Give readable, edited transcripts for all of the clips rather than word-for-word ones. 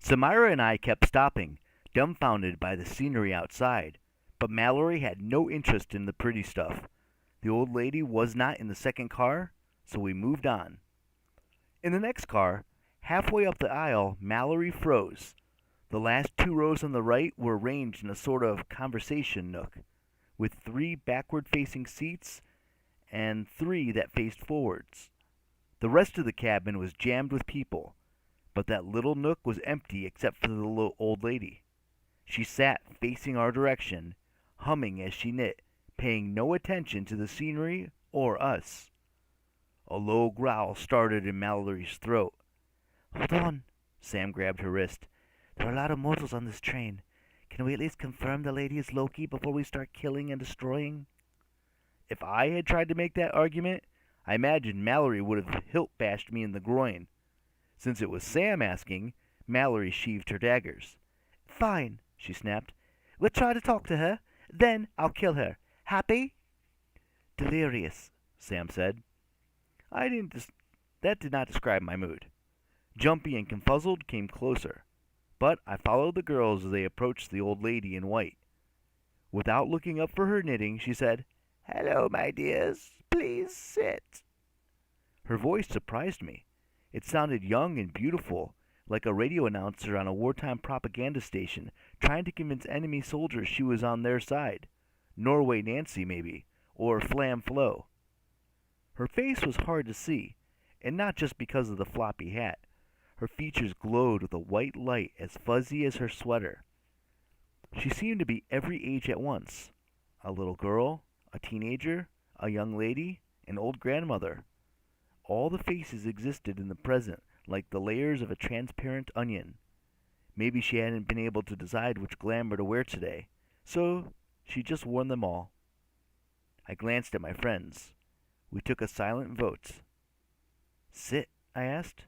Samira and I kept stopping, dumbfounded by the scenery outside, but Mallory had no interest in the pretty stuff. The old lady was not in the second car, so we moved on. In the next car, halfway up the aisle, Mallory froze. The last two rows on the right were arranged in a sort of conversation nook, with three backward-facing seats and three that faced forwards. The rest of the cabin was jammed with people, but that little nook was empty except for the little old lady. She sat facing our direction, humming as she knit, paying no attention to the scenery or us. A low growl started in Mallory's throat. "Hold on." Sam grabbed her wrist. "There are a lot of mortals on this train. Can we at least confirm the lady is Loki before we start killing and destroying?" If I had tried to make that argument, I imagine Mallory would have hilt-bashed me in the groin. Since it was Sam asking, Mallory sheathed her daggers. "Fine," she snapped. "We'll try to talk to her. Then I'll kill her. Happy?" "Delirious," Sam said. That did not describe my mood. Jumpy and confuzzled came closer, but I followed the girls as they approached the old lady in white. Without looking up for her knitting, she said, "Hello, my dears. Please sit." Her voice surprised me. It sounded young and beautiful, like a radio announcer on a wartime propaganda station trying to convince enemy soldiers she was on their side. Norway Nancy, maybe, or Flam Flo. Her face was hard to see, and not just because of the floppy hat. Her features glowed with a white light as fuzzy as her sweater. She seemed to be every age at once. A little girl, a teenager, a young lady, an old grandmother. All the faces existed in the present like the layers of a transparent onion. Maybe she hadn't been able to decide which glamour to wear today, so she just worn them all. I glanced at my friends. We took a silent vote. "Sit," I asked.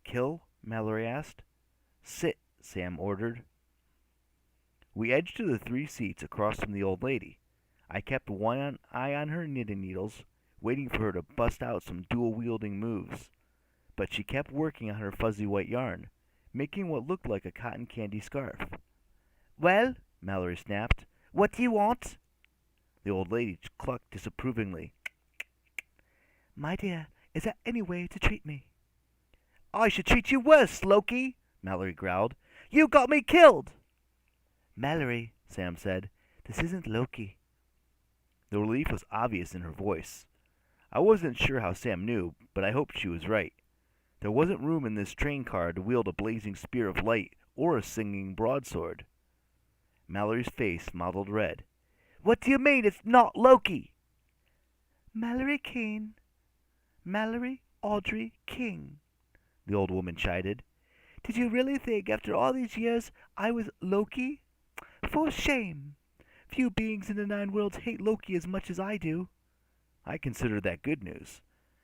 "Kill?" Mallory asked. "Sit," Sam ordered. We edged to the three seats across from the old lady. I kept one eye on her knitting needles, waiting for her to bust out some dual-wielding moves. But she kept working on her fuzzy white yarn, making what looked like a cotton candy scarf. "Well," Mallory snapped, "what do you want?" The old lady clucked disapprovingly. "My dear, is there any way to treat me?" "I should treat you worse, Loki," Mallory growled. "You got me killed." "Mallory," Sam said, "this isn't Loki." The relief was obvious in her voice. I wasn't sure how Sam knew, but I hoped she was right. There wasn't room in this train car to wield a blazing spear of light or a singing broadsword. Mallory's face mottled red. "What do you mean it's not Loki?" "Mallory King. Mallory Audrey King," the old woman chided. "Did you really think after all these years I was Loki? For shame! Few beings in the Nine Worlds hate Loki as much as I do." I considered that good news,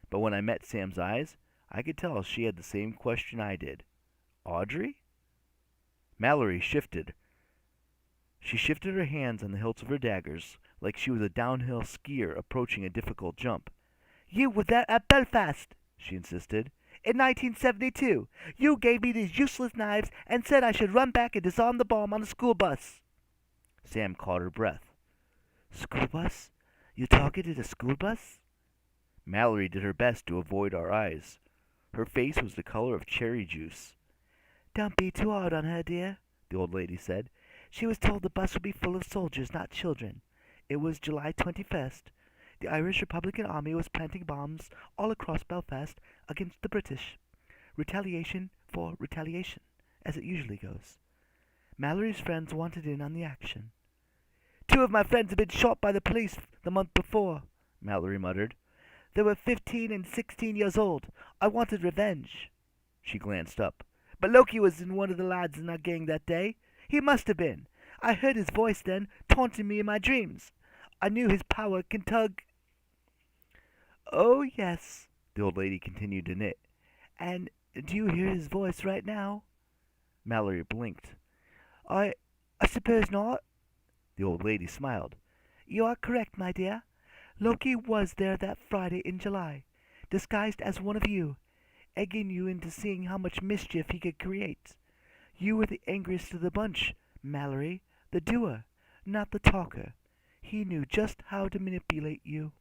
but when I met Sam's eyes, I could tell she had the same question I did. Audrey? Mallory shifted. She shifted her hands on the hilts of her daggers, like she was a downhill skier approaching a difficult jump. "You were there at Belfast," she insisted. "In 1972. You gave me these useless knives and said I should run back and disarm the bomb on the school bus." Sam caught her breath. "School bus? You targeted a school bus?" Mallory did her best to avoid our eyes. Her face was the color of cherry juice. "Don't be too hard on her, dear," the old lady said. "She was told the bus would be full of soldiers, not children. It was July 21st. The Irish Republican Army was planting bombs all across Belfast against the British. Retaliation for retaliation, as it usually goes. Mallory's friends wanted in on the action." "Two of my friends had been shot by the police the month before," Mallory muttered. "They were 15 and 16 years old. I wanted revenge." She glanced up. "But Loki was in one of the lads in our gang that day. He must have been. I heard his voice then, taunting me in my dreams. I knew his power can tug." "Oh, yes," the old lady continued to knit. "And do you hear his voice right now?" Mallory blinked. I suppose not." The old lady smiled. "You are correct, my dear. Loki was there that Friday in July, disguised as one of you, egging you into seeing how much mischief he could create. You were the angriest of the bunch, Mallory, the doer, not the talker. He knew just how to manipulate you.